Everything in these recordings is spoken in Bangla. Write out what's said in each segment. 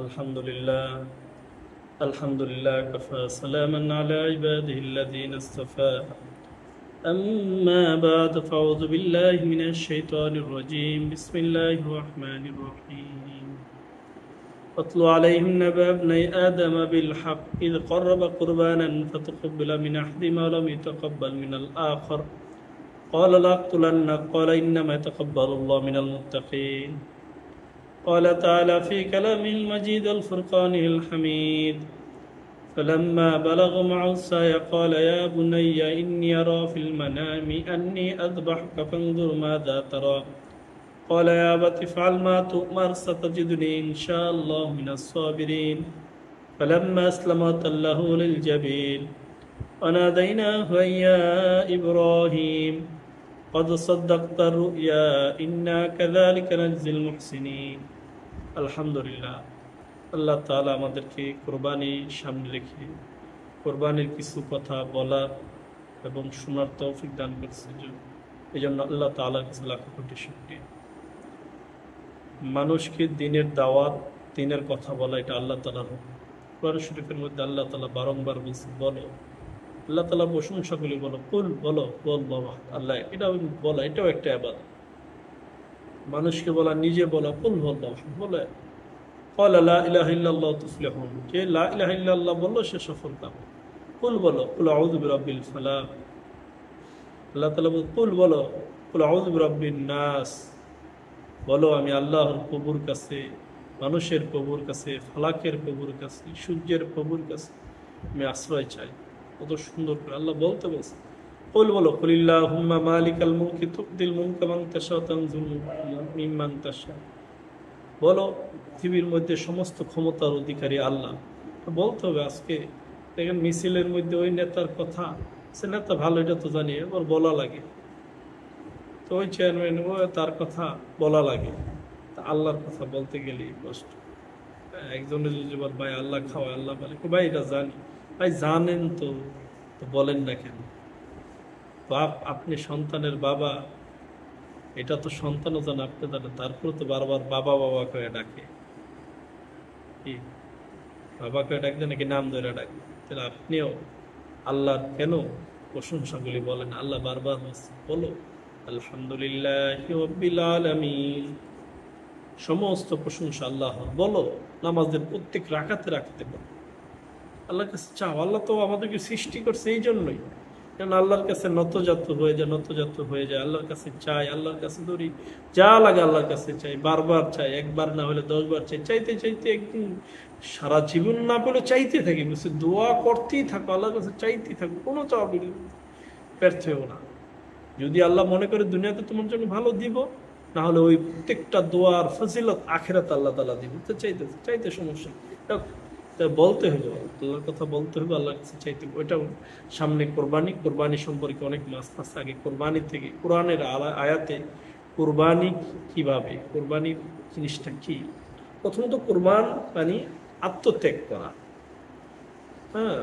আলহামদুলিল্লাহ আলহামদুলিল্লাহ কাফা সালামান আলা ইবাদিহিল্লাযীনা ইসতাফা আম্মা বা'দ ফাউযু বিল্লাহি মিনাশ শাইতানির রাজীম বিসমিল্লাহির রহমানির রহিম واتل عليهم نبأ ابني آدم بالحق إذ قرب قربانا فتقبل من أحدهما ولم يتقبل من الآخر قال لأقتلنك قال إنما يتقبل الله من المتقين قال تعالى في كلامه المجيد الفرقانه الحميد فلما بلغ معه السعي قال يا بني إني أرى في المنام أني أذبحك فانظر ماذا ترى قال يا أبت افعل ما تؤمر ستجدني إن شاء الله من الصابرين فلما أسلم وتله للجبين وناديناه أن يا إبراهيم قد صدقت الرؤيا إنا كذلك نجزي المحسنين আলহামদুলিল্লাহ আল্লাহ তাআলা আমাদেরকে কোরবানি সামনে রেখে কোরবানির কিছু কথা বলার এবং শোনার তৌফিক দান করেছে। এই জন্য আল্লাহ তাআলার কাছে লাখ কোটি শুকরিয়া। মানুষকে দিনের দাওয়াত, দিনের কথা বলা, এটা আল্লাহ তাআলার হুকুম। কোরআন শরীফের মধ্যে আল্লাহ তাআলা বারংবার বলছে বলো। আল্লাহ তাআলা প্রশংসাগুলি বলো, কুল বলো, বল বাবা আল্লাহ, এটা বলা এটাও একটা ইবাদত। মানুষকে বলা, নিজে বলা, কুল বল বাবা বলে ক্বালা লা ইলাহা ইল্লাল্লাহ তুফলিহুন, যে লা ইলাহা ইল্লাল্লাহ বললো সে সফল কাম। কুল বলো, কুল আউযু বিরাব্বিল ফালাক। আল্লাহ তাআলা বলে কুল বলো, কুল আউযু বিরাব্বিন নাস, বলো আমি আল্লাহর প্রভুর কাছে, মানুষের প্রভুর কাছে, ফালাকের প্রভুর কাছে, সূর্যের প্রভুর কাছে আমি আশ্রয় চাই। কত সুন্দর করে আল্লাহ বলতে বলছে। কুল বলো, কুলিল্লাহুম্মা মালিকাল মুলকি তুতিল মুলকা মান তাশা ওয়া তানজিউল মুলকা মিম্মান তাশা। বলো পৃথিবীর মধ্যে সমস্ত ক্ষমতার অধিকারী আল্লাহ। বলতে হবে। আজকে দেখেন মিছিলের মধ্যে ওই নেতার কথা, সে নেতা ভালো এটা তো জানি, এবার বলা লাগে, তো ওই চেয়ারম্যান ও তার কথা বলা লাগে, তা আল্লাহর কথা বলতে গেলেই কষ্ট। একজনের যদি বল ভাই আল্লাহ খাওয়া, আল্লাহ বলে ভাই এটা জানি, ভাই জানেন তো বলেন না কেন? বাপ, আপনি সন্তানের বাবা, এটা তো সন্তানও জানে, আপনি জানেন, তারপরে তো বারবার বাবা বাবা করে ডাকে। কি বাবা করে ডাকবে নাকি নাম ধরে ডাকবে? তাহলে আপনিও আল্লাহর কেন প্রশংসাগুলি বলেন? আল্লাহ বারবার বলো আলহামদুলিল্লাহি রাব্বিল আলামিন, সমস্ত প্রশংসা আল্লাহর। বলো নামাজের প্রত্যেক রাকাতে রাখতে বলো, আল্লাহর কাছে চাও। আল্লাহ তো আমাদেরকে সৃষ্টি করছে এই জন্যই, যেন আল্লাহর কাছে নতজাত হয়ে যায়, নতজাত হয়ে যায়, আল্লাহর কাছে চাই, আল্লাহর কাছে ধরি, যা লাগে আল্লাহর কাছে চাই, বারবার চাই, একবার না হলে 10 বার চাই, চাইতে চাইতে একদিন সারা জীবন না পেলে চাইতে থাকি, বুঝছি, দোয়া করতেই থাকো, আল্লাহর কাছে চাইতেই থাকো, কোনো চাওয়া ব্যর্থ হবো না। যদি আল্লাহ মনে করে দুনিয়াতে তোমার জন্য ভালো দিব, না হলে ওই প্রত্যেকটা দোয়ার ফজিলত আখিরাতে আল্লাহ তাআলা দিব। তো চাইতে চাইতে সমস্যা, বলতে হবে, আল্লাহর কথা বলতে হবে, আল্লাহর কাছে চাইতে হবে। ওইটা সামনে কোরবানি, কোরবানি সম্পর্কে অনেক মাস আগে কোরবানি থেকে কোরআনের আয়াতে কোরবানি কিভাবে, কোরবানির জিনিসটা কি। প্রথমত কোরবান মানে আত্মত্যাগ করা। হ্যাঁ,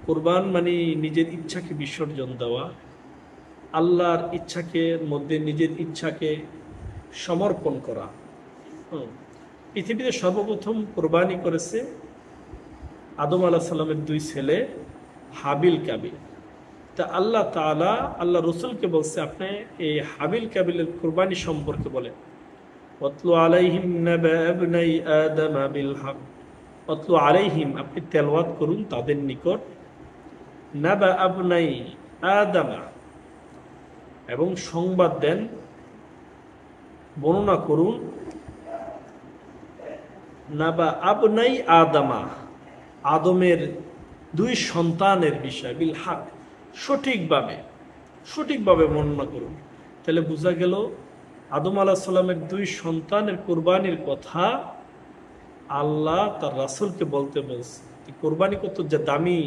কোরবান মানে নিজের ইচ্ছাকে বিসর্জন দেওয়া, আল্লাহর ইচ্ছাকে মধ্যে নিজের ইচ্ছাকে সমর্পণ করা। পৃথিবীতে সর্বপ্রথম কোরবানি করেছে আদম আলাইহিস সালামের 2 ছেলে হাবিল কাবিল। তা আল্লাহ তাআলা আল্লাহ রসুলকে বলছে আপনি এই হাবিল কাবিলের কোরবানি সম্পর্কে বলেন। ওয়াতলু আলাইহিম নাবা ইবনাই আদম বিল হক, ওয়াতলু আলাইহিম, আপনি তেলাওয়াত করুন তাদের নিকট, নাবা ইবনাই আদম, এবং সংবাদ দেন, বর্ণনা করুন, নাবা আবনাই আদামা, আদমের 2 সন্তানের বিষয়, বিল হক, সঠিকভাবে বর্ণনা করুন। তাহলে বোঝা গেল আদম আলাইহিস সালামের 2 সন্তানের কোরবানির কথা আল্লাহ তার রাসূলকে বলতে বলছে। কোরবানি কত যে দামি,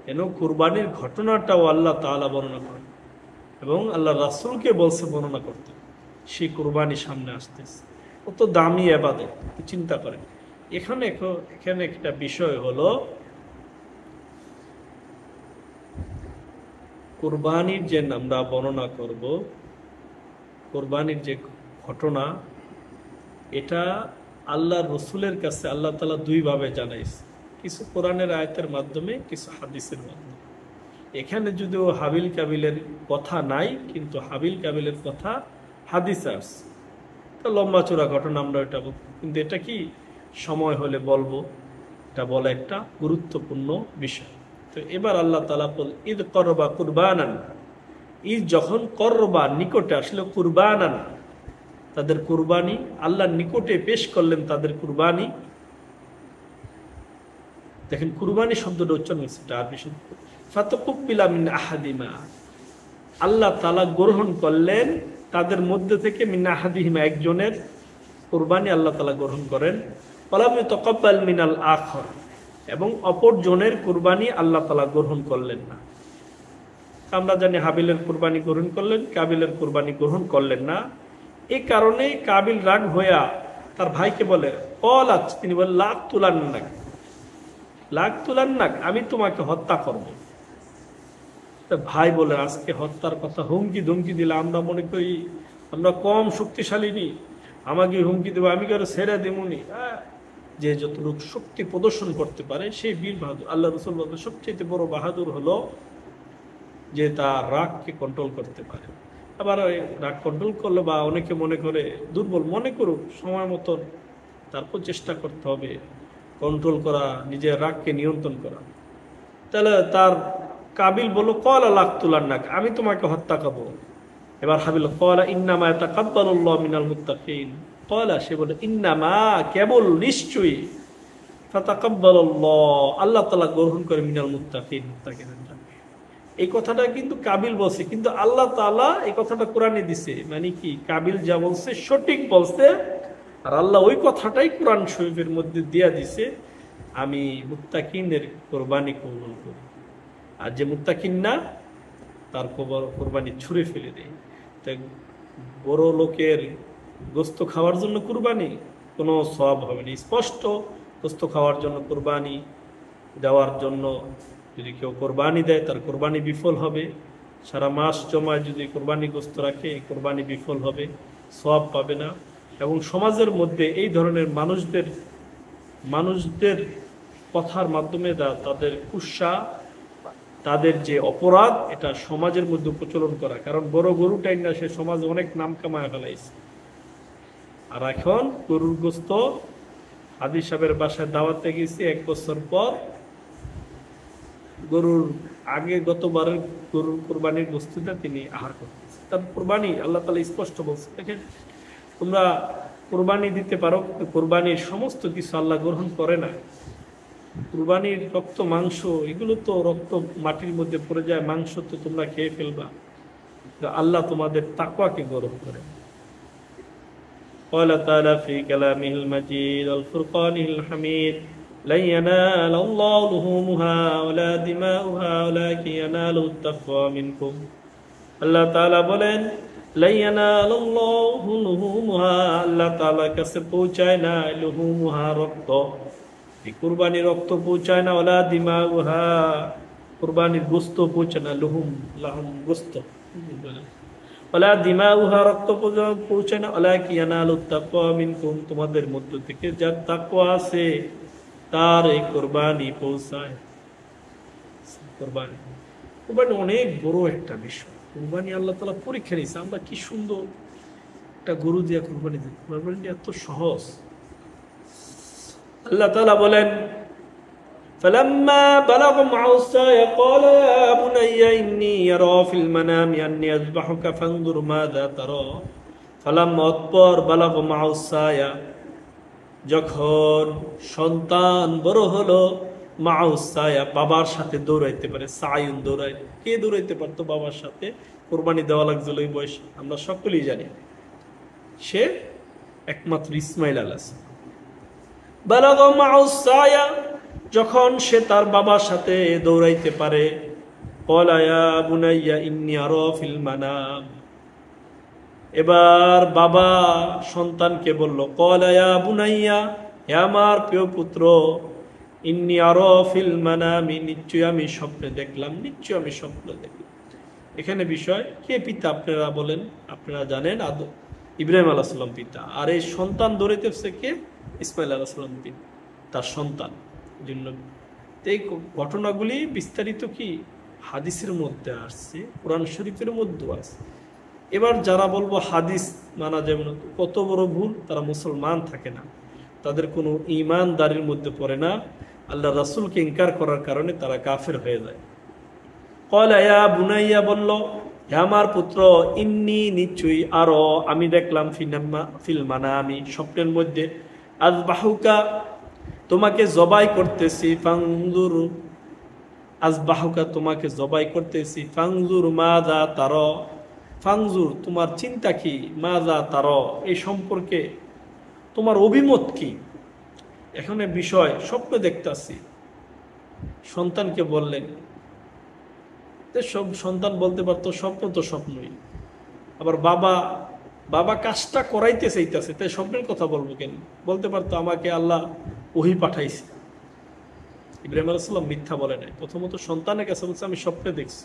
কেন কোরবানির ঘটনাটাও আল্লাহ তাআলা বর্ণনা করেন এবং আল্লাহ রাসূলকে বলছে বর্ণনা করতে। সেই কোরবানি সামনে আসতেছে, কত দামি ইবাদত, চিন্তা করেন। এখানে একটা বিষয় হলো কোরবানির যে আমরা বর্ণনা করব, কোরবানির যে ঘটনা, এটা আল্লাহ রসুলের কাছে আল্লাহ তাআলা দুইভাবে জানাইছে, কিছু কোরআনের আয়াতের মাধ্যমে, কিছু হাদিসের মাধ্যমে। এখানে যদিও হাবিল কাবিলের কথা নাই, কিন্তু হাবিল কাবিলের কথা হাদিসে আসছে। তা লম্বা চূড়া ঘটনা আমরা এটা বলবো, কিন্তু এটা কি সময় হলে বলবো, এটা বলা একটা গুরুত্বপূর্ণ বিষয়। তো এবার আল্লাহ তাআলা বল, ঈদ করবা কুরবানান, ঈদ যখন করবা নিকটে আসলে, কুরবানান তাদের কুরবানি, আল্লাহর নিকটে পেশ করলেন তাদের কুরবানি। দেখেন কুরবানি শব্দটা উচ্চারণ হয়েছে, এটা আরবি শব্দ। ফাতাকুব্বিলা মিন আহাদিমা, আল্লাহ তাআলা গ্রহণ করলেন তাদের মধ্যে থেকে, মিন আহাদিহিমা একজনের কুরবানি আল্লাহ তাআলা গ্রহণ করেন। ওয়ালাম ইউতাকাব্বাল মিনাল আখর, এবং অপরজনের কুরবানি আল্লাহ তাআলা গ্রহণ করলেন না। আমরা জানি হাবিলের কুরবানি গ্রহণ করলেন, কাবিলের কুরবানি গ্রহণ করলেন না। এই কারণে কাবিল রাগ হইয়া তার ভাইকে বলে, কলাত, তিনি বলেন লাখ তুলান্নাক, লাখ তুলান্নাক, আমি তোমাকে হত্যা করব। ভাই বলে, আজকে হত্যার কথা হুমকি ধুমকি দিলে আমরা মনে করি আমরা কম শক্তিশালী নি, আমাকে হুমকি দেবো, আমি কারো ছেড়ে দেবনি। যে যতটুকু শক্তি প্রদর্শন করতে পারে সেই বীর বাহাদুর। আল্লাহ রাসূল বলেন সবচেয়ে বড় বাহাদুর হলো যে তার রাগকে কন্ট্রোল করতে পারে। আবার রাগ কন্ট্রোল করলে, বা অনেকে মনে করে দুর্বল মনে করুক, সময় মতো তারপর চেষ্টা করতে হবে কন্ট্রোল করা, নিজের রাগকে নিয়ন্ত্রণ করা। তাহলে তার কাবিল বলল, কলা লাখ তুলান্নাক, আমি তোমাকে হত্যা করবো। এবার হাবিল, কলা ইন্নামা ইয়াতাকাব্বালুল্লাহু মিনাল মুত্তাকিন, কলা, সে বলে, ইন্নামা, কেবল, নিশ্চয়ই, ফাতাকাব্বালুল্লাহ, আল্লাহ তাআলা গ্রহণ করে, মিনাল মুত্তাকিন, মুত্তাকিনের। এই কথাটা কিন্তু কাবিল বলছে, কিন্তু আল্লাহ তাআলা এই কথাটা কোরআনে দিছে। মানে কি, কাবিল যা বলছে সঠিক বলছে, আর আল্লাহ ওই কথাটাই কোরআন শরীফের মধ্যে দিয়া দিছে, আমি মুত্তাকিনের কোরবানি কবুল করি। আর যে মুত্তাকিন না, তার কোরবানি ছুঁড়ে ফেলে দেয়। তাই বড় লোকের গোস্ত খাওয়ার জন্য কুরবানি কোনো সওয়াব হবে না। স্পষ্ট গোস্ত খাওয়ার জন্য কুরবানি দেওয়ার জন্য যদি কেউ কোরবানি দেয়, তার কোরবানি বিফল হবে। সারা মাস জমায় যদি কোরবানি গোস্ত রাখে, কোরবানি বিফল হবে, সওয়াব পাবে না। এবং সমাজের মধ্যে এই ধরনের মানুষদের কথার মাধ্যমে তাদের কুৎসা, তাদের যে অপরাধ, এটা সমাজের মধ্যে প্রচলন করা। কারণ বড় গরুটাই না, সে সমাজে অনেক নাম কামায় ফেলাইছে। আর এখন গরুর গোস্ত, হাদি সাহেবের বাসায় দাওয়াতে গেছি 1 বছর পর, গরুর আগে গতবারের গরুর কোরবানির গোস্তটা তিনি আহার করতেছে। তার কোরবানি আল্লাহ তাআলা স্পষ্ট বলছে, দেখেন তোমরা কোরবানি দিতে পারো, কোরবানির সমস্ত কিছু আল্লাহ গ্রহণ করে না। কুরবানির রক্ত, মাংস, এগুলো তো রক্ত মাটির মধ্যে পড়ে যায়, মাংস তো তোমরা খেয়ে ফেলবা। আল্লাহ তোমাদের তাকওয়াকে গ্রহণ করে। قال تعالى في كلامه المجيد والفرقانه الحميد لن ينال الله لحومها ولا دماؤها ولكن يناله التقوى منكم। আল্লাহ তাআলা বলেন, لا ينال الله لحومها, আল্লাহ তাআলার কাছে পৌঁছায় না লুহুমুহা, রক্ত, কুরবানির রক্ত পৌঁছায় না, ওয়ালা দিমাউহা, কুরবানির গোশত পৌঁছায় না, লুহুম লাহুম গোশত, ওয়ালা দিমাউহা, রক্ত পৌঁছায় না, ওয়ালাকিন ইয়ানালুত তাকওয়া মিনকুম, তোমাদের মধ্য থেকে যার তাকওয়া আছে তার এই কুরবানি পৌঁছায়। কুরবানি অনেক বড় একটা বিষয়। কুরবানি আল্লাহ তাআলা পরীক্ষা নিয়েছে। আমরা কি সুন্দর একটা গরু দিয়ে কুরবানি দিই, কুরবানি এত সহজ। আল্লাহ তাআলা বলেন, فلما بلغ معه السعي قال يا بني إني أرى في المنام أني أذبحك فانظر ماذا ترى فلما أطبر بلغ معه السعي, যখন সন্তান বড় হলো, মাউ সায়া, বাবার সাথে দৌড়াইতে পারে। সায়ুন দৌড়ায়, কে দৌড়াইতে পারতো বাবার সাথে? কোরবানি দেওয়া লাগছিল ওই বয়সে, আমরা সকলেই জানি। সে একমাত্র ইসমাইল আলাইহিস সালাম। বালাগ মাউ সায়া, যখন সে তার বাবার সাথে দৌড়াইতে পারে, ক্বালা ইয়া বুনাইয়া ইন্নী আরা ফিল মানাম, এবার বাবা সন্তানকে বলল, ক্বালা ইয়া বুনাইয়া, হে আমার প্রিয় পুত্র, ইন্নী আরা ফিল মানামি, নিশ্চয় আমি স্বপ্নে দেখলাম, নিশ্চয় আমি স্বপ্নে দেখলাম। এখানে বিষয়, কে পিতা আপনারা বলেন, আপনারা জানেন। ইব্রাহিম আলাইহিস সালাম পিতা, আর এই সন্তান ধরিতেছে কে? ইসমাইল আলাইহিস সালাম পিতা, তার সন্তান। জন্য এই ঘটনাগুলি বিস্তারিত কি হাদিসের মধ্যে আসছে, কোরআন শরীফের মধ্যেও আছে। এবার যারা বলবো হাদিস মানা যাবে না, কত বড় ভুল, তারা মুসলমান থাকে না, তাদের কোনো ঈমানদারির মধ্যে পড়ে না, আল্লাহ রাসূলকে ইনকার করার কারণে তারা কাফের হয়ে যায়। ক্বালা ইয়া বুনাইয়া, বলল হে আমার পুত্র, ইন্নী নিশ্চয়ই, আরো আমি দেখলাম, ফিল মানামি স্বপ্নের মধ্যে, আযবাহুকা তোমাকে জবাই করতেছি, ফানজুর আযবাহুকা তোমাকে জবাই করতেছি, ফানজুর মাযা তারা, ফানজুর তোমার চিন্তা কি, মাযা তারা এই সম্পর্কে তোমার অভিমত কি। এখানে বিষয় স্বপ্ন দেখতেছি, সন্তানকে বললেন, সব সন্তান বলতে পারতো স্বপ্ন তো স্বপ্নই, আবার বাবা বাবা কাজটা করাইতে চাইতেছে, তাই স্বপ্নের কথা বলবো কেন? বলতে পারতো আমাকে আল্লাহ ওহী পাঠাইছে। ইব্রাহিম আলাইহিস সালাম মিথ্যা বলে নাই, প্রথমত সন্তানের কাছে বলছে আমি স্বপ্নে দেখছি।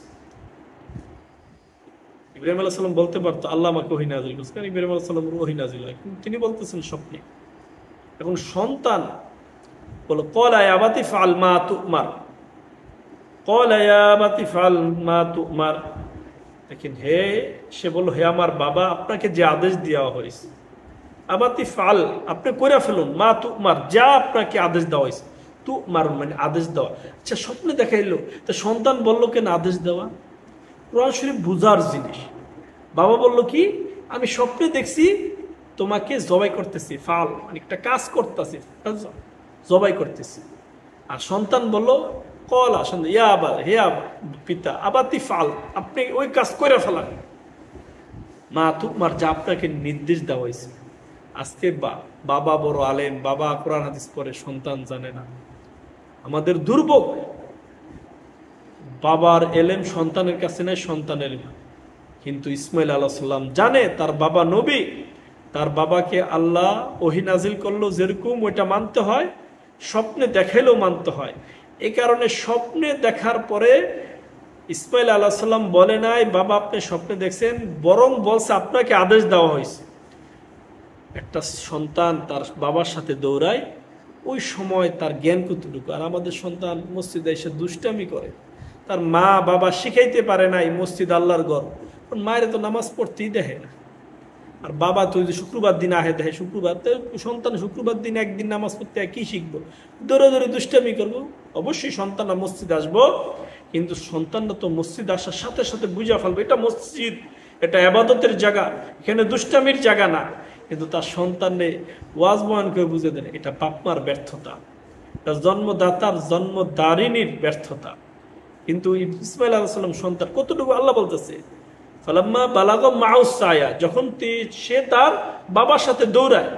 ইব্রাহিম আলাইহিস সালাম বলতে পারতো আল্লাহ আমাকে ওহী নাযিল করছে, কারণ ইব্রাহিম আলাইহিস সালাম ওহী নাযিল হয়, কিন্তু তিনি বলতেছেন স্বপ্নে। এখন সন্তান বলো, ক্বালা ইয়া আবাতি ফাআল মা তু'মার, ক্বালা ইয়া আবাতি ফাআল মা তু'মার, দেখেন সে বলল হে আমার বাবা, আপনাকে যে আদেশ দেওয়া হয়েছে, আবাতি ফাল আপনি করে ফেলুন, মা তু'মার যা আপনাকে আদেশ দেওয়া হয়েছে, তু'মার মানে আদেশ দেওয়া। আচ্ছা স্বপ্নে দেখাইলো, তা সন্তান বলল কেন আদেশ দেওয়া? কোরআন শরীফ বুঝার জিনিস। বাবা বলল কি, আমি স্বপ্নে দেখছি তোমাকে জবাই করতেছি, ফাল মানে একটা কাজ করতেছি, জবাই করতেছি। আর সন্তান বলল কলা, ইয়া আবা হে আবা পিতা, আবাতি ফাল আপনি ওই কাজ করে ফেলান, মা তুমার যা আপনাকে নির্দেশ দেওয়া হয়েছে। আজকে বাবা বড় আলেম, বাবা কোরআন হাদিস পড়ে, সন্তান জানে না। আমাদের দুর্ভোগ, বাবার এলেম সন্তানের কাছে নেই, সন্তানের। কিন্তু ইসমাইল আলাইহিস সালাম জানে তার বাবা নবী, তার বাবাকে আল্লাহ ওহী নাজিল করলো, যেরকম ওইটা মানতে হয়, স্বপ্নে দেখাইলেও মানতে হয়। এই কারণে স্বপ্নে দেখার পরে ইসমাইল আলাইহিস সালাম বলে নাই বাবা আপনি স্বপ্নে দেখছেন, বরং বলছে আপনাকে আদেশ দেওয়া হয়েছে। একটা সন্তান তার বাবার সাথে দৌড়ায়, ওই সময় তার জ্ঞান কতটুকু। আর আমাদের সন্তান মসজিদে এসে দুষ্টামি করে, তার মা বাবা শিখাইতে পারে নাই মসজিদ আল্লাহর ঘর, মায়ের তো নামাজ পড়তেই দেখে না। আর বাবা তো শুক্রবার দিন আহে দেখে, শুক্রবার সন্তান শুক্রবার দিন একদিন নামাজ পড়তে কি শিখবো? দৌড়ে দৌড়ে দুষ্টামি করবো। অবশ্যই সন্তানরা মসজিদ আসবো, কিন্তু সন্তানরা তো মসজিদ আসার সাথে সাথে বুঝা ফেলবো এটা মসজিদ, এটা ইবাদতের জায়গা, এখানে দুষ্টামির জায়গা না। কিন্তু তার সন্তানে ওয়াজ বয়ান করে বুঝে দেন এটা বাপমার ব্যর্থতা, এটা জন্মদাতার জন্মদারিনীর ব্যর্থতা। কিন্তু ইসমাইল আলাইহিস সালাম সন্তান কতটুকু আল্লাহ বলতেছে, ফালাম্মা বালাগা মাউস সায়া, যখন সে তার বাবার সাথে দৌড়ায়,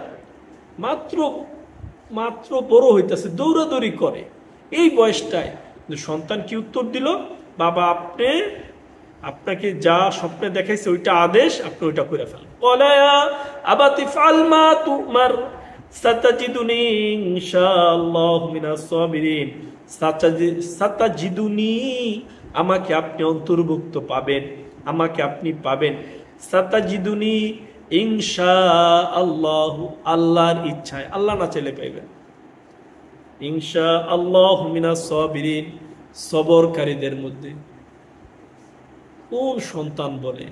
মাত্র বড় হইতেছে, দৌড়াদৌড়ি করে এই বয়সটায়। কিন্তু সন্তান কি উত্তর দিল, বাবা আপনাকে যা স্বপ্নে দেখাইছে ওইটা আদেশ, আপনি ওইটা করে ফেলেন। ক্বালা আবাতি ফাল মা তুমার সাতাজিদুনি ইনশাআল্লাহু মিনাস সাবিরিন, সাতাজিদুনি আমাকে আপনি অন্তর্ভুক্ত পাবেন, আমাকে আপনি পাবেন, সাতাজিদুনি ইনশাআল্লাহু আল্লাহর ইচ্ছায়, আল্লাহ না চাইলে পাইবেন, ইনশাআল্লাহু মিনাস সাবিরিন সবরকারীদের মধ্যে। কোন সন্তান বলে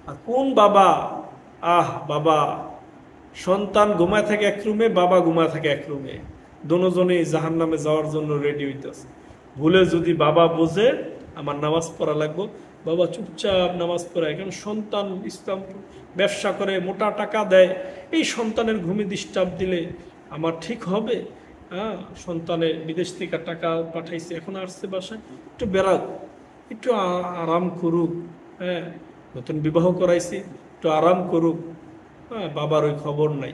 আর কোন বাবা, বাবা সন্তান ঘুমায় থাকে এক রুমে, বাবা ঘুমায় থাকে এক রুমে, দুজনেই জাহান্নামে যাওয়ার জন্য রেডি হইতেছে। ভুলে যদি বাবা বোঝে আমার নামাজ পড়া লাগবে, বাবা চুপচাপ নামাজ পড়ায়, কারণ সন্তান ইসলাম ব্যবসা করে মোটা টাকা দেয়, এই সন্তানের ঘুমে ডিস্টার্ব দিলে আমার ঠিক হবে? সন্তানের বিদেশ থেকে টাকা পাঠাইছে, এখন আসছে বাসায়, একটু বেড়াক, একটু আরাম করুক, নতুন বিবাহ করাইছি, একটু আরাম করুক, বাবার ওই খবর নাই।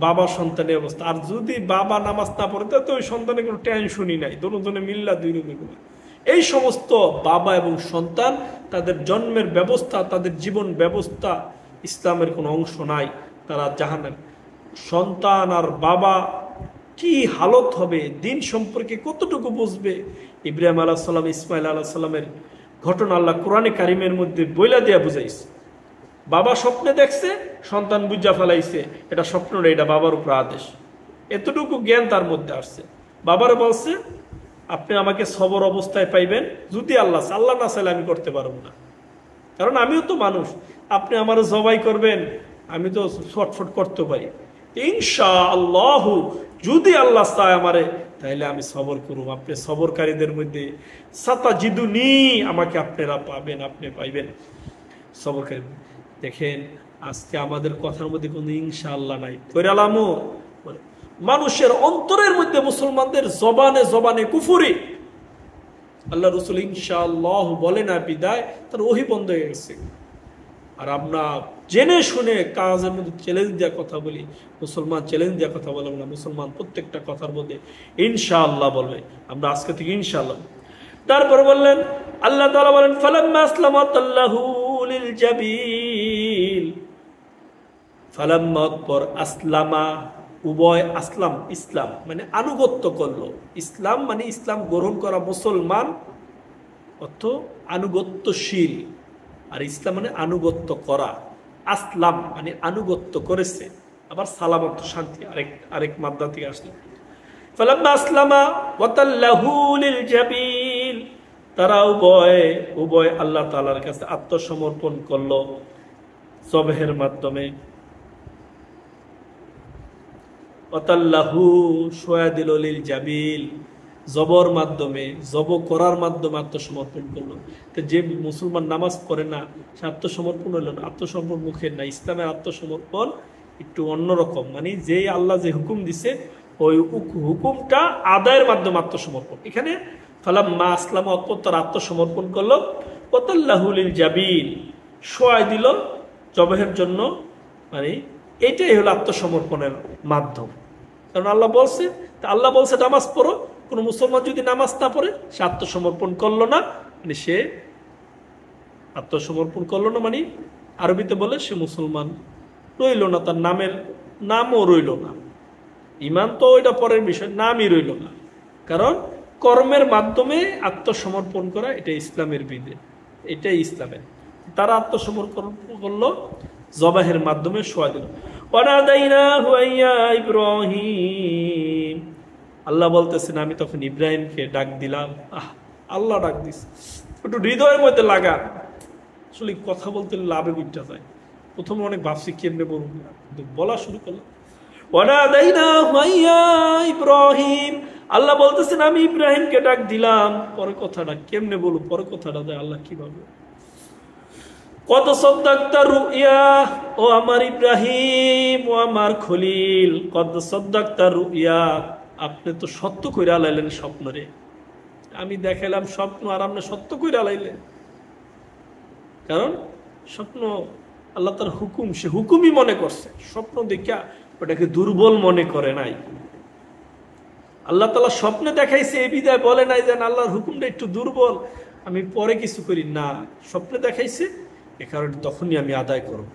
বাবা সন্তানের অবস্থা। আর যদি বাবা নামাজ না পড়ে তো ওই সন্তানের কোনো টেনশনই নাই, দুজনে মিল্লা দুই রুমে ঘুমায়। এই সমস্ত বাবা এবং সন্তান, তাদের জন্মের ব্যবস্থা, তাদের জীবন ব্যবস্থা ইসলামের কোনো অংশ নাই, তারা জাহান্নাম। সন্তান আর বাবা কি হালত হবে, দিন সম্পর্কে কতটুকু বুঝবে? ইব্রাহিম আলাইহিস সালাম, ইসমাইল আলাইহিস সালামের ঘটনা আল্লাহ কোরআনে কারিমের মধ্যে বইলা দিয়া বুঝাইছে। বাবা স্বপ্নে দেখছে, সন্তান বুঝা ফেলাইছে এটা স্বপ্ন নেই, এটা বাবার উপর আদেশ। এতটুকু জ্ঞান তার মধ্যে আসছে। বাবারে বলছে আপনি আমাকে সবর অবস্থায় পাইবেন, যদি আল্লাহ না চাইলে আমি করতে পারবো না, কারণ আমিও তো মানুষ। আপনি আমার জবাই করবেন, আমি তো ছটফট করতে পারি। ইনশাআল্লাহ যদি আল্লাহ চায় আমারে, তাহলে আমি সবর করব। আপনি সবরকারীদের মধ্যে সাতাজিদুনি, আমাকে আপনারা পাবেন, আপনি পাইবেন সবরকারী। দেখেন আজকে আমাদের কথার মধ্যে কোনো ইনশাআল্লাহ নাই। কইরালামও মানুষের অন্তরের মধ্যে, মুসলমানদের জবানে জবানে কুফরি। আল্লাহ রসুল ইনশাআল্লাহ বলে না বিদায়, তার ওহী বন্ধ হয়ে গেছে। আর আমরা জেনে শুনে কাজের মধ্যে চ্যালেঞ্জ দেওয়া কথা বলি। মুসলমান চ্যালেঞ্জ দেওয়া কথা বলবো না, মুসলমান প্রত্যেকটা কথার মধ্যে ইনশাআল্লাহ বলবে। আমরা আজকে থেকে ইনশাআল্লাহ। তারপর বললেন আল্লাহ তাআলা বলেন ফালাম্মা আসলামাতাল্লাহু লিল জাবিল, ফালাম্মা পর আসলামা, উভয় আসলাম, ইসলাম মানে আনুগত্য করলো। ইসলাম মানে ইসলাম গ্রহণ করা, মুসলমান অর্থ আনুগত্যশীল, আর ইসলাম মানে আনুগত্য করা। আসলাম মানে আনুগত্য করেছে, আবার সালাম অর্থ শান্তি, আরেক মাদ্দা থেকে আসলে। ফালাম্মা আসলামা ওয়াতাল্লাহু লিল জাবিল, তারা উভয় আল্লাহ তাআলার কাছে আত্মসমর্পণ করলো জবহের মাধ্যমে। ওয়াতাল্লাহু সোয়া দিল লিল জাবিল, জবর মাধ্যমে, জব করার মাধ্যমে আত্মসমর্পণ করলো। তো যে মুসলমান নামাজ পড়ে না, সে আত্মসমর্পণ হলো না, আত্মসমর্পণ মুখের না। ইসলামের আত্মসমর্পণ একটু অন্যরকম, মানে যে আল্লাহ যে হুকুম দিছে ওই হুকুমটা আদায়ের মাধ্যমে আত্মসমর্পণ। এখানে ফালাম্মা আসলামা তারা আত্মসমর্পণ করলো, ওয়াতাল্লাহু লিল জাবিল সোয়া দিল জবহের জন্য, মানে এটাই হলো আত্মসমর্পণের মাধ্যম। কারণ আল্লাহ বলছে নামাজ পড়ো। কোন মুসলমান যদি নামাজ না পড়ে, সে আত্মসমর্পণ করলো না, মানে সে আত্মসমর্পণ করলো না, মানে আরবিতে বলে সে মুসলমান রইল না, তার নামও রইল না। ইমান তো ওইটা পরের বিষয়, নামই রইল না। কারণ কর্মের মাধ্যমে আত্মসমর্পণ করা এটা ইসলামের বিধি, এটাই ইসলামের। তারা আত্মসমর্পণ করলো জবাহের মাধ্যমে সোয়া দিল। ওয়ানাদাইনাহু ইয়া ইব্রাহিম, আল্লাহ বলতেছেন আমি তখন ইব্রাহিমকে ডাক দিলাম। আল্লাহ ডাক দিস, একটু হৃদয়ের মধ্যে লাগা। আসলে কথা বলতে লাভে বুঝতে যায়। প্রথমে অনেক ভাবছি কেমনে বলবো, কিন্তু বলা শুরু করলাম। ওয়ানাদাইনাহু ইয়া ইব্রাহিম, আল্লাহ বলতেছেন আমি ইব্রাহিমকে ডাক দিলাম। পরে কথাটা কেমনে বলবো, পরে কথাটা দেয় আল্লাহ কিভাবে। কত সাদ্দাকতা রুইয়া, ও আমার ইব্রাহিম, ও আমার খলিল, কত সাদ্দাকতা রুইয়া, আপনি তো সত্য কইরা লাইলেন স্বপ্ন রে। আমি দেখাইলাম স্বপ্ন আর আপনি সত্য কইরা লাইলেন। কারণ স্বপ্ন আল্লাহ তার হুকুম, সে হুকুমই মনে করছে। স্বপ্ন দেখা ওটাকে দুর্বল মনে করে নাই। আল্লাহ তাআলা স্বপ্নে দেখাইছে, এই বিদায় বলে নাই যেন আল্লাহর হুকুমটা একটু দুর্বল, আমি পরে কিছু করি না। স্বপ্নে দেখাইছে, এ কারণে তখনই আমি আদায় করব।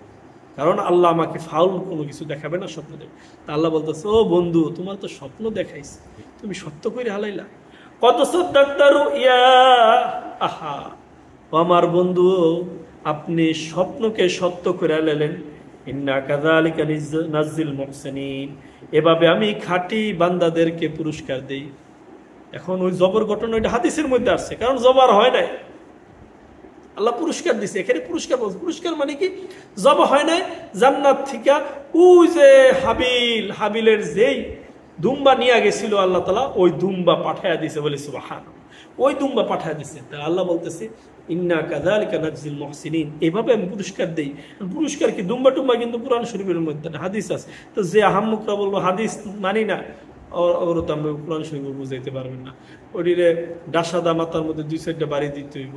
কারণ আল্লাহ আমাকে ফাউল কোনো কিছু দেখাবে না স্বপ্ন দেখে। তা আল্লাহ বলতেছে ও বন্ধু, তোমার তো স্বপ্ন দেখাইছে, তুমি সত্য করে হালাইলা। কত সাদ্দাকতারু ইয়া, আহা ও আমার বন্ধু, আপনি স্বপ্নকে সত্য করে হালাইলেন। ইন্না কাযালিকা নাজ্জিল মুহসিনিন, এভাবে আমি খাঁটি বান্দাদেরকে পুরস্কার দেই। এখন ওই জবর ঘটনা ওইটা হাদিসের মধ্যে আসছে, কারণ জবার হয় নাই, আল্লাহ পুরস্কার দিছে। এখানে পুরস্কার বলছে, পুরস্কার মানে কি, জবা হয় নাই জান্নাত থেকে ওই যে হাবিলের যেই দুম্বা নিয়ে গেছিল আল্লাহ তাআলা, ওই দুম্বা পাঠায়া দিছে, বলে সুবহানাল্লাহ, ওই দুম্বা পাঠায়া দিছে। তা আল্লাহ বলতেছে ইন্না কাযালিকা নাজ্জিল মুহসিনিন, এভাবে আমি পুরস্কার দেই। পুরস্কার কি দুম্বা টুম্বা কিন্তু কোরআন শরীফের মধ্যে হাদিস আছে। তো যে আহাম্মকরা বলবো হাদিস মানি না, ওর তো আমরা কোরআন শরীফ বুঝাইতে পারবেন না। ওইটিরে ডাসাদা মাথার মধ্যে 2-4টা বাড়ি দিতে হইব,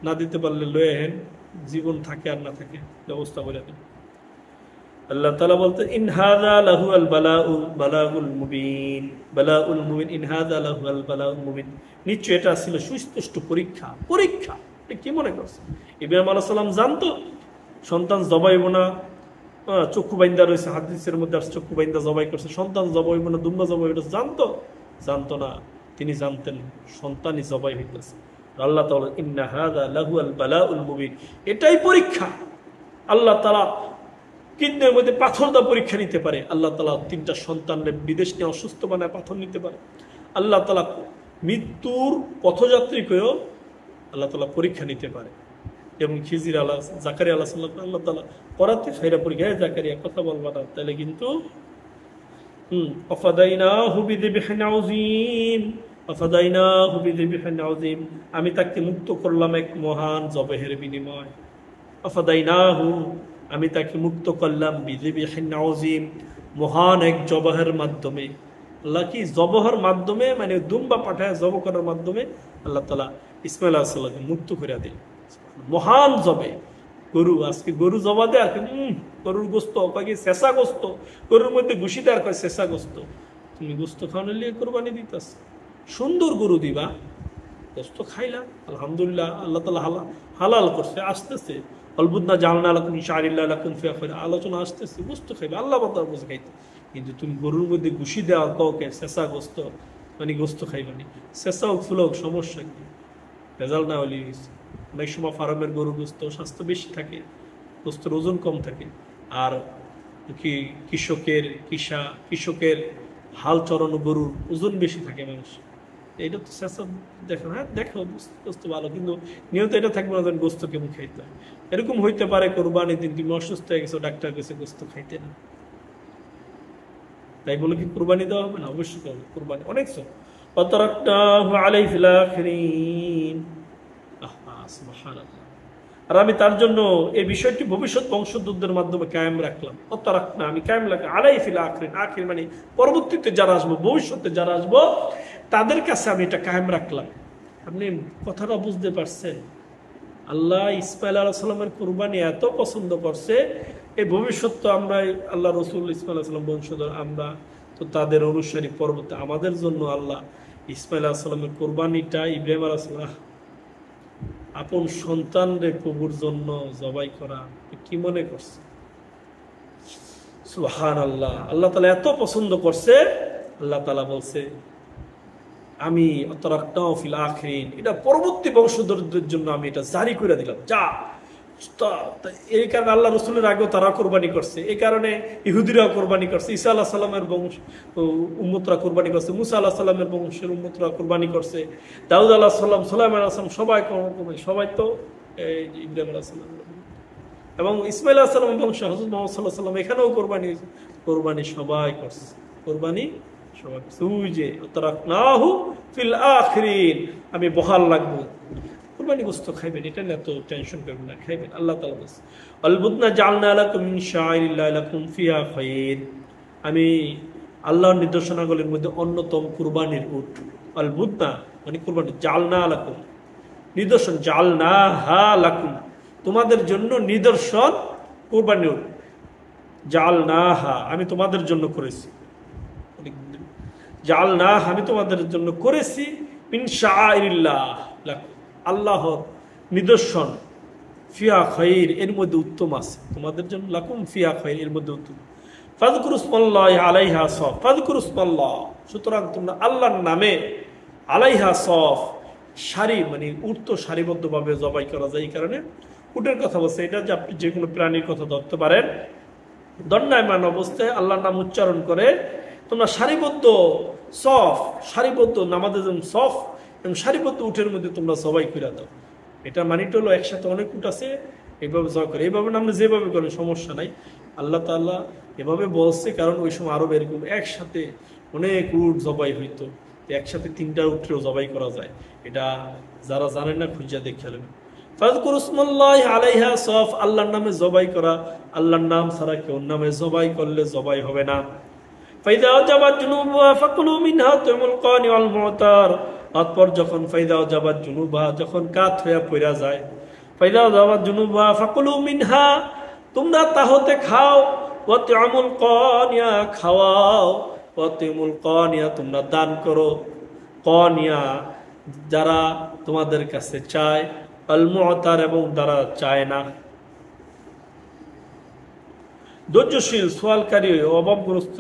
না দিতে পারলে লয়ে হেন, জীবন থাকে আর না থাকে ব্যবস্থা করে দেন। আল্লাহ তাআলা বলতে ইন হাযা লাহু আল বালাউল মুবিন, বালাউল মুবিন, ইন হাযা লাহু আল বালাউল মুবিন, নিশ্চয় এটা ছিল সুস্পষ্ট পরীক্ষা। কি মনে করছে ইব্রাহিম আলাইহিস সালাম জানতো সন্তান জবাই হইব না, চক্ষু বাইন্দা রয়েছে, হাদিসের মধ্যে আর চক্ষু বাইন্দা জবাই করছে, সন্তান জবাই হইব না, দুম্বা জবাই হইব, জানতো না। তিনি জানতেন সন্তানই জবাই হইতেছে। আল্লাহ তাআলা ইন্না হাযা লাহু আল বালাউল মুবিন, এটাই পরীক্ষা। আল্লাহ তাআলা কিডনির মধ্যে পাথর দা পরীক্ষা নিতে পারে, আল্লাহ তাআলা 3টা সন্তানের বিদেশ নিয়ে অসুস্থ বানায় পাথর নিতে পারে, আল্লাহ তাআলা মৃত্যুর পথযাত্রীকেও আল্লাহ তাআলা পরীক্ষা নিতে পারে। এবং খিজির জাকারিয়া আলাইহিস সালাম আল্লাহ তাআলা করাতে ফেরা পরীক্ষা, জাকারিয়া কথা বলবা না, তাহলে কিন্তু আমি তাকে মুক্ত করলাম এক মহান জবেহের বিনিময়। আমি তাকে মুক্ত করলাম বিযিবহিন আযীম, মহান এক জবহের মাধ্যমে। আল্লাহ কি জবহের মাধ্যমে, মানে দুম্বা পাঠায় জব করার মাধ্যমে আল্লাহ তাআলা ইসমাঈল আলাইহিস সালামকে মুক্ত করে দিল। মহান জবে গরু, আজকে গরু জবা দেয় আর গরুর গোস্ত কয়েক শেষা গোস্ত, গরুর মধ্যে ঘুষি দেওয়ার কয় শেষা গোস্ত, তুমি গোস্ত খাওয়ানোর লিয়ে কোরবানি দিতেছ। সুন্দর গরু দিবা, গোস্ত খাইলা, আলহামদুলিল্লাহ আল্লাহ তাআলা হালাল করছে, আসতেছে অলবুদনা জালনা লাকুম মিন শাআরিল্লাহি লাকুম ফিহা খায়র, আলোচনা আসতেছে, গোস্ত খাইবে আল্লাহ বাতার বুঝে খাইতে। কিন্তু তুমি গরুর মধ্যে ঘুষি দেওয়া কাউকে শেষা গোস্ত, মানে গোস্ত খাইবানি, শেষা হোক ফুল হোক সমস্যা কি, রেজাল্ট না হলে অনেক সময় ফার্মের গরুর গোস্ত স্বাস্থ্য বেশি থাকে, গোস্তের ওজন কম থাকে। আর কি কৃষকের হাল চড়ানো গরুর ওজন বেশি থাকে মানুষ, এটা তো শেষা দেখো, হ্যাঁ দেখো গোস্ত ভালো, কিন্তু নিয়ত এটা থাকবে না গোস্ত কেমন খাইতে হয়। এরকম হইতে পারে কোরবানির দিন তুমি অসুস্থ হয়ে গেছো, ডাক্তার কাছে গোস্ত খাইতে না, তাই বলে কি কোরবানি দেওয়া হবে না? অবশ্যই হবে কোরবানি, অনেক সব। আর আমি তার জন্য এই বিষয়টি ভবিষ্যৎ বংশোদ্ভূতদের মাধ্যমে কায়েম রাখলাম। আমি কায়েম রাখলাম আলাইহি ফিল আখিরিন, আখির মানে পরবর্তীতে যারা আসবো, ভবিষ্যতে যারা আসবো তাদের কাছে আমি এটা কায়েম রাখলাম। আপনি কথাটা বুঝতে পারছেন? আল্লাহ ইসমাঈল আলাইহিস সালামের কুরবানি এত পছন্দ করছে, এই ভবিষ্যৎ তো আমরা আল্লাহ রসুল ইসমাঈল আলাইহিস সালাম বংশধর, আমরা তো তাদের অনুসারী। পরবর্তী আমাদের জন্য আল্লাহ ইসমাঈল আলাইহিস সালামের কুরবানিটা, ইব্রাহিম আলাইহিস সালাম আপন সন্তানদের প্রভুর জন্য জবাই করা কি মনে করছে? সুবহানাল্লাহ, আল্লাহ তাআলা এত পছন্দ করছে, আল্লাহ তাআলা বলছে আমি ফিল আখিরিন, এটা পরবর্তী বংশধরদের জন্য আমি এটা জারি করে দিলাম। যা এই কারণে আল্লাহ রসুলের আগেও তারা কোরবানি করছে, এই কারণে ইহুদিরাও কোরবানি করছে, ঈসা আলাইহিস সালামের বংশ উম্মতরা কোরবানি করছে, মুসা আলাইহিস সালামের বংশের উম্মতরা কোরবানি করছে, দাউদ আলাইহিস সালাম, সুলাইমান আলাইহিস সালাম, সবাই তো ইব্রাহিম আলাইহিস সালাম এবং ইসমাঈল আলাইহিস সালামের বংশ হযরত মুহাম্মদ সাল্লাল্লাহু আলাইহি ওয়াসাল্লাম এখানেও কোরবানি সবাই করছে, কোরবানি সবাই করছে। ওই যে তারাকনাহু ফিল আখিরিন, আমি বহাল রাখবো, কুরবানি গোশত খাইবেন, এটা না তো টেনশন করবেন না, খাইবেন। আল্লাহ তাআলা বলেন আলবুদনা জালনা লাকুম মিন শাআইরিল্লাহি লাকুম ফিহা খায়র, আমি আল্লাহর নিদর্শনাগুলির মধ্যে অন্যতম কুরবানির উট। আলবুদনা মানে কুরবানি, জালনা লাকুম নিদর্শন, জালনাহা লাকুম তোমাদের জন্য নিদর্শন, কুরবানির উট। জালনাহা আমি তোমাদের জন্য করেছি, জালনাহা আমি তোমাদের জন্য করেছি, মিন শাআইরিল্লাহ লাকুম আল্লাহর নিদর্শন, ফিয়া খায়র এর মধ্যে উত্তম আছে তোমাদের জন্য, লাকুম ফিয়া খায়র এর মধ্যে উত্তম। ফাযকুরুসমাল্লাহি আলাইহা সফ, ফাযকুরুসমাল্লাহ সুতরাং তোমরা আল্লাহর নামে, আলাইহা সফ সারি মানে উট তো সারিবদ্ধভাবে জবাই করা যায়, এই কারণে উটের কথা বলছে। এটা যে আপনি যে কোনো প্রাণীর কথা ধরতে পারেন, দণ্ডায়মান অবস্থায় আল্লাহর নাম উচ্চারণ করে তোমরা সারিবদ্ধ সফ, সারিবদ্ধ নামাজের জন্য সফ এবং সারিবদ্ধ উটের মধ্যে তোমরা জবাই করে দাও। এটা মানিটা হলো একসাথে অনেক উট আছে এইভাবে জবাই করে, এইভাবে আমরা যেভাবে করেন সমস্যা নাই। আল্লাহ তাআলা এভাবে বলছে কারণ ওই সময় আরো এরকম একসাথে অনেক উট জবাই হইতো, একসাথে 3টা উটেও জবাই করা যায়। এটা যারা জানেন না খুঁজা দেখলেন। ফাযকুরুসমাল্লাহি আলাইহা সফ, আল্লাহর নামে জবাই করা, আল্লাহর নাম ছাড়া কেউ নামে জবাই করলে জবাই হবে না। ফাইদা জাবাত জুনুবা ফাকুলু মিনহা তুমুল কানি ওয়াল মুতার, অতঃপর যখন ফাইদা জাবাত জুনুবা যখন কাত হয়ে পড়া যায়, ফাইদা জাবাত জুনুবা ফাকুলু মিনহা তোমরা তাহতে খাও, ওয়া তুমুল কানিয়া খাওয়াও, ওয়া তুমুল কানিয়া তোমরা দান করো, কানিয়া যারা তোমাদের কাছে চায়, আল মুতার এবং যারা চায় না, ধৈর্যশীল সোয়ালকারী অভাবগ্রস্ত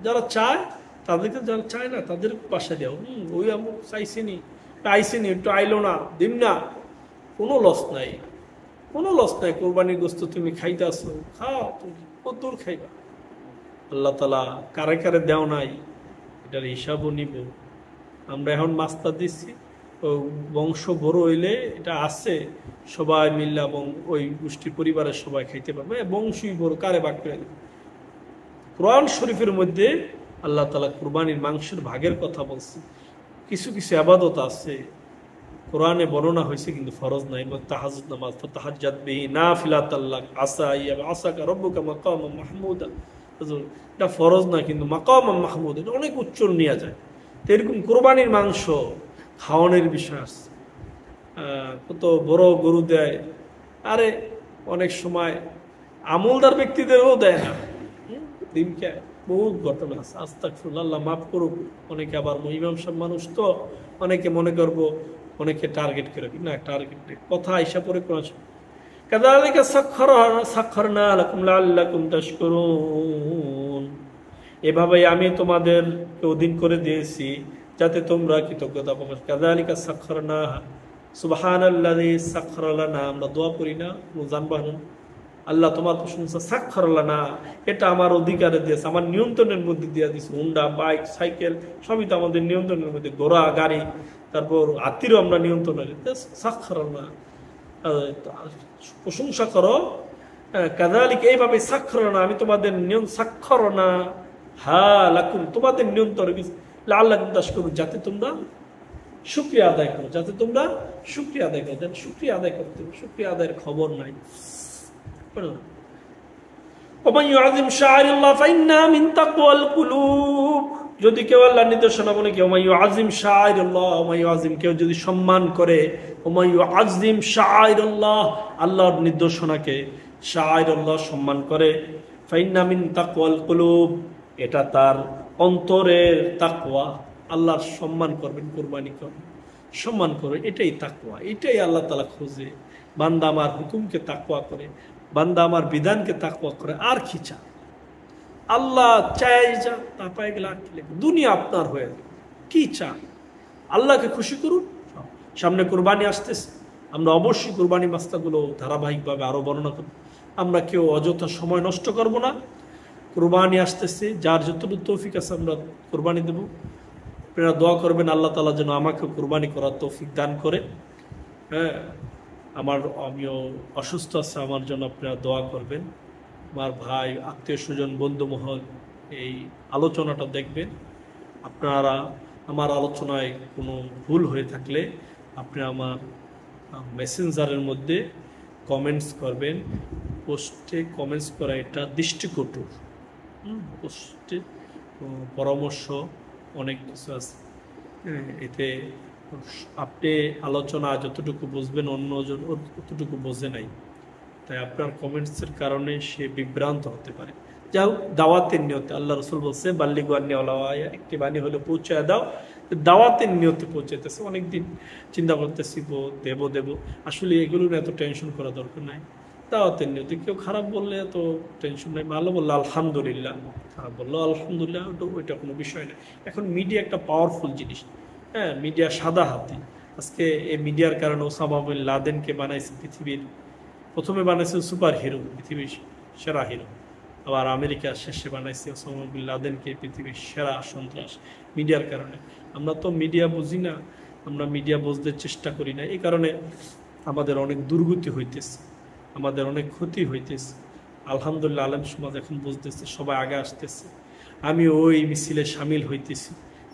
যারা চায় তাদেরকে, যারা চায় না তাদের পাশে দেও। ওই চাইছিনি আইসিনি একটু আইলো না, দিন না, কোনো লস নাই, কোনো লস নাই। কোরবানির গোস্ত তুমি খাইতেছো, খাও, তুমি কতদূর খাইবা। আল্লাহ তাআলা কারে কারে দেও নাই এটার হিসাবও নিব। আমরা এখন মাস্তা দিচ্ছি, বংশ বড় হইলে এটা আছে সবাই মিললে এবং ওই গোষ্ঠী পরিবারের সবাই খাইতে পারবে। বংশই বড়, কারে ভাগ করে দেবে। কোরআন শরীফের মধ্যে আল্লাহ তাআলা কুরবানির মাংসের ভাগের কথা বলছে। কিছু কিছু আবাদত আছে কোরআনে বর্ণনা হয়েছে কিন্তু ফরজ নাই। তাহাজ্জুদ নামাজ, তাহাজ্জাদ বিহি নাফিলাতাল লাক আসা আসাকা রব্বুকা মাকামান মাহমুদা, এটা ফরজ না কিন্তু মাকামান মাহমুদ, এটা অনেক উচ্চ নেওয়া যায়। তো এরকম কোরবানির মাংস খাওয়ানোর বিষয় আছে। কত বড় গরু দেয়, আরে অনেক সময় আমলদার ব্যক্তিদেরও দেয় না, দিনকে বহুত ঘটনা আছে। আস্তাগফিরুল্লাহ, আল্লাহ মাফ করুক। অনেকে আবার ইমাম সাহেব মানুষ তো, অনেকে মনে করবো অনেকে টার্গেট করে, না টার্গেট কথা আইসা পরে কোন কাযালিকা সাখখারনা লাকুম লাআল্লাকুম তাশকুরুন, এভাবে আমি তোমাদেরকে অধীন করে দিয়েছি যাতে তোমরা কৃতজ্ঞতা প্রকাশ। কাযালিকা সাখখারনা, সুবহানাল্লাযী সাখখারা লানা, আমরা দোয়া করি না যানবাহন, আল্লাহ তোমার প্রশংসা, সাখখারা লানা, এটা আমার অধিকারে দিয়েছে, আমার নিয়ন্ত্রণের মধ্যে দিয়ে দিয়েছে। হুন্ডা, বাইক, সাইকেল সবই তো আমাদের নিয়ন্ত্রণের মধ্যে, ঘোড়া, গাড়ি, তারপর হাতিরও আমরা নিয়ন্ত্রণের। সাখখারা লানা, প্রশংসা করো। কাযালিকা, এইভাবে সাখখারা লানা, আমি তোমাদের সাখখারা না হা লাকুম, তোমাদের নিয়ন্ত্রণ লাআল্লাকুম তাশকুরুন, যাতে তোমরা শুকরিয়া আদায় করো, যাতে তোমরা শুকরিয়া আদায় করো। শুকরিয়া আদায় করতে হবে, শুকরিয়া আদায়ের খবর নাই। ওমান ইউআযিম শাআইরাল্লাহ ফাইন্নাহা মিন তাকওয়াল কুলুব, যদি কেউ আল্লাহর নির্দেশনা বলে, কেউ ওমান ইউআযিম শাআইরাল্লাহ, ওমান ইউআযিম, কেউ যদি সম্মান করে, ওমান ইউআযিম শাআইরাল্লাহ, আল্লাহর নির্দেশনাকে, শাআইরাল্লাহ সম্মান করে, ফাইন্নাহা মিন তাকওয়াল কুলুব, এটা তার অন্তরের তাকওয়া। আল্লাহর সম্মান করবেন, কুরবানি করবেন, সম্মান করে, এটাই তাকওয়া, এটাই আল্লাহ তাআলা খোঁজে। বান্দা আমার হুকুমকে তাকওয়া করে, বান্দা আমার বিধানকে তাকওয়া করে, আর কি চা? আল্লাহ চাই যা তা পাই গেলে আর কি লাগবে? দুনিয়া আপনার হয়ে যাবে, কি চা? আল্লাহকে খুশি করুন। সামনে কুরবানি আসতেছে, আমরা অবশ্যই কুরবানি মাসলাগুলো ধারাবাহিকভাবে আরো বর্ণনা করব। আমরা কেউ অযথা সময় নষ্ট করব না। কুরবানি আসতেছে, যার যতটুকু তৌফিক আছে আমরা কুরবানি দেব। আপনারা দোয়া করবেন আল্লাহ তাআলা যেন আমাকে কুরবানি করার তৌফিক দান করে। হ্যাঁ, আমিও অসুস্থ আছে, আমার জন্য আপনারা দোয়া করবেন। আমার ভাই, আত্মীয় স্বজন, বন্ধু মহল এই আলোচনাটা দেখবেন। আপনারা আমার আলোচনায় কোনো ভুল হয়ে থাকলে আপনি আমার মেসেঞ্জারের মধ্যে কমেন্টস করবেন। পোস্টে কমেন্টস করা এটা দৃষ্টিকটু, পোস্টে পরামর্শ অনেক কিছু আছে। এতে আপনি আলোচনা যতটুকু বুঝবেন অন্যজন অতটুকু বোঝে নাই, তাই আপনার কমেন্টসের কারণে সে বিভ্রান্ত হতে পারে। যাই হোক, দাওয়াতের নিয়তে আল্লাহ রসুল বলছে বাল্লিগু আন্নী ওয়ালাউ আয়া, একটি বাণী হলে পৌঁছায় দাও। দাওয়াতের নিয়তে পৌঁছাইতেছে। অনেকদিন চিন্তা করতেছি দেব, আসলে এগুলোর এত টেনশন করা দরকার নাই। দাওয়াতের নিয়তে কেউ খারাপ বললে এত টেনশন নাই, ভালো বললে আলহামদুলিল্লাহ, খারাপ বললো আলহামদুলিল্লাহ, ওইটা কোনো বিষয় না। এখন মিডিয়া একটা পাওয়ারফুল জিনিস। হ্যাঁ, মিডিয়া সাদা হাতি। আজকে এই মিডিয়ার কারণে ওসামা বিন লাদেনকে বানাইছে পৃথিবীর, প্রথমে বানাইছে সুপার হিরো, পৃথিবীর সেরা হিরো। আবার আমেরিকা শেষে বানাইছে ওসামা বিন লাদেনকে পৃথিবীর সেরা সন্ত্রাস, মিডিয়ার কারণে। আমরা তো মিডিয়া বুঝি না, আমরা মিডিয়া বুঝতে চেষ্টা করি না। এই কারণে আমাদের অনেক দুর্গতি হইতেছে, আমাদের অনেক ক্ষতি হইতেছে। আলহামদুলিল্লাহ, আলেম সমাজ এখন বুঝতেছে, সবাই আগে আসতেছে। আমি ওই মিছিলে সামিল হইতেছি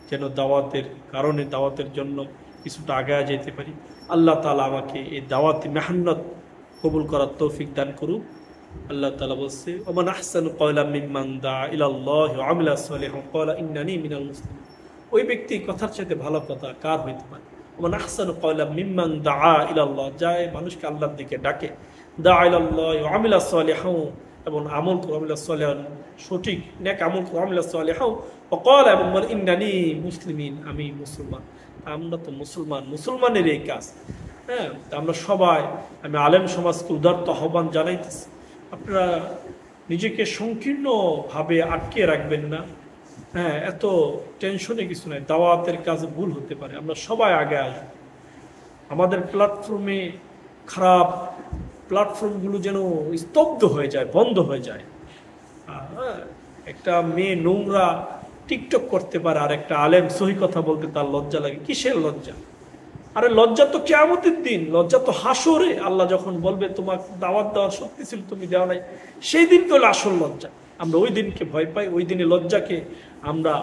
যেন দাওয়াতের কারণে, দাওয়াতের জন্য কিছুটা আগায় যেতে পারি। আল্লাহ তাআলা আমাকে এই দাওয়াতি মেহনত কবুল করার তৌফিক দান করুক। আল্লাহ তাআলা বলছে, ওমান আহসানু ক্বাওলাম মিম্মান দাআ ইলাল্লাহি ওয়া আমিলা সালিহান ক্বালা ইন্নানী মিনাল মুসলিমিন। ওই ব্যক্তি কথার চাইতে ভালো কথা কার হইতে পারে? ওমান আহসানু ক্বাওলাম মিম্মান দাআ ইলাল্লাহ, যায় মানুষকে আল্লাহর দিকে ডাকে, দাআ ইলাল্লাহি ওয়া আমিলা সালিহান, এবং আমল করো, আমিলা সালিহান, সঠিক নেক আমল করো, আমিলা সালিহান, ওয়া ক্বালা, এবং বলে ইন্নানী মুসলিমিন, আমি মুসলমান। আমরা তো মুসলমান, মুসলমানের এই কাজ। হ্যাঁ, আমরা সবাই, আমি আলেম সমাজকে উদারত আহ্বান জানাইতেছি, আপনারা নিজেকে সংকীর্ণভাবে আটকে রাখবেন না। হ্যাঁ, এত টেনশনে কিছু নাই, দাওয়াতের কাজে ভুল হতে পারে, আমরা সবাই আগে আসবো। আমাদের প্ল্যাটফর্মে খারাপ প্ল্যাটফর্মগুলো যেন স্তব্ধ হয়ে যায়, বন্ধ হয়ে যায়। একটা মেয়ে নোংরা টিকটক করতে পারে, আর একটা আলেম সহি কথা বলতে তার লজ্জা লাগে। কিসের লজ্জা? আরে লজ্জা তো কিয়ামতের দিন, লজ্জা তো হাসরে। আল্লাহ যখন বলবে তোমার দাওয়াত দেওয়ার শক্তি ছিল, তুমি দেওয়া নাই, সেই দিন তো আসল লজ্জা। আমরা ওই দিনকে ভয় পাই, ওই দিনে লজ্জাকে আমরা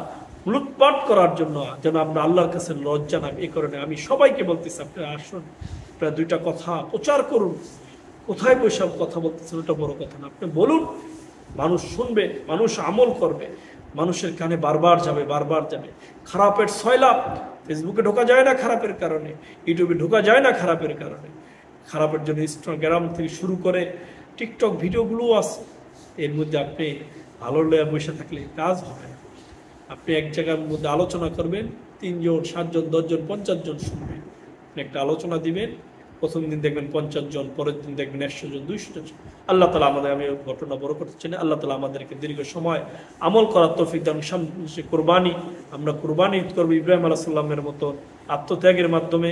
লুটপাট করার জন্য যেন আমরা আল্লাহর কাছে লজ্জা না। এই কারণে আমি সবাইকে বলতেছি, আপনারা আসুন, আপনারা দুইটা কথা প্রচার করুন। কোথায় বসে কথা বলতেছেন ওটা বড় কথা না, আপনি বলুন, মানুষ শুনবে, মানুষ আমল করবে, মানুষের কানে বারবার যাবে, বারবার যাবে। খারাপের সয়লাভ, ফেসবুকে ঢোকা যায় না খারাপের কারণে, ইউটিউবে ঢোকা যায় না খারাপের কারণে। খারাপের জন্য ইনস্টাগ্রাম থেকে শুরু করে টিকটক ভিডিওগুলোও আছে। এর মধ্যে আপনি ভালো লয়ে বসে থাকলে কাজ হবে না। আপনি এক জায়গার মধ্যে আলোচনা করবেন, 3 জন 7 জন 10 জন 50 জন শুনবেন। আপনি একটা আলোচনা দিবেন, প্রথম দিন দেখবেন 50 জন, পরের দিন দেখবেন 100 জন 200 জন। আল্লাহ তালা আমাদের, আমি ঘটনা বড় করতে চাই না, আল্লাহ তালা আমাদেরকে দীর্ঘ সময় আমল করার তৌফিক দান। কোরবানি, আমরা কোরবানি করবো ইব্রাহিম আলাইহিস সালামের মতো আত্মত্যাগের মাধ্যমে,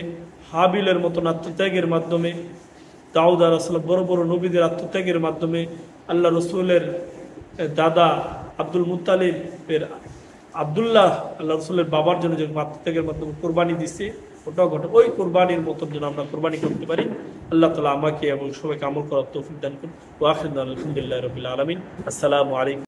হাবিলের মতন আত্মত্যাগের মাধ্যমে, দাউদ আলাইহিস সালাম বড় বড় নবীদের আত্মত্যাগের মাধ্যমে, আল্লাহ রসুলের দাদা আব্দুল মুত্তালিবের আব্দুল্লাহ আল্লাহ রসুলের বাবার জন্য যে আত্মত্যাগের মাধ্যমে কোরবানি দিচ্ছে, ওটাও ঘটে। ওই কোরবানির মতন যেন আমরা কোরবানি করতে পারি। আল্লাহ তালা আমাকে এবং সবাইকে আমল করার তৌফিক দান করুন। ওয়া আখিরু দাওয়ানা আলহামদুলিল্লাহি রাব্বিল আলামিন। আসসালামু আলাইকুম।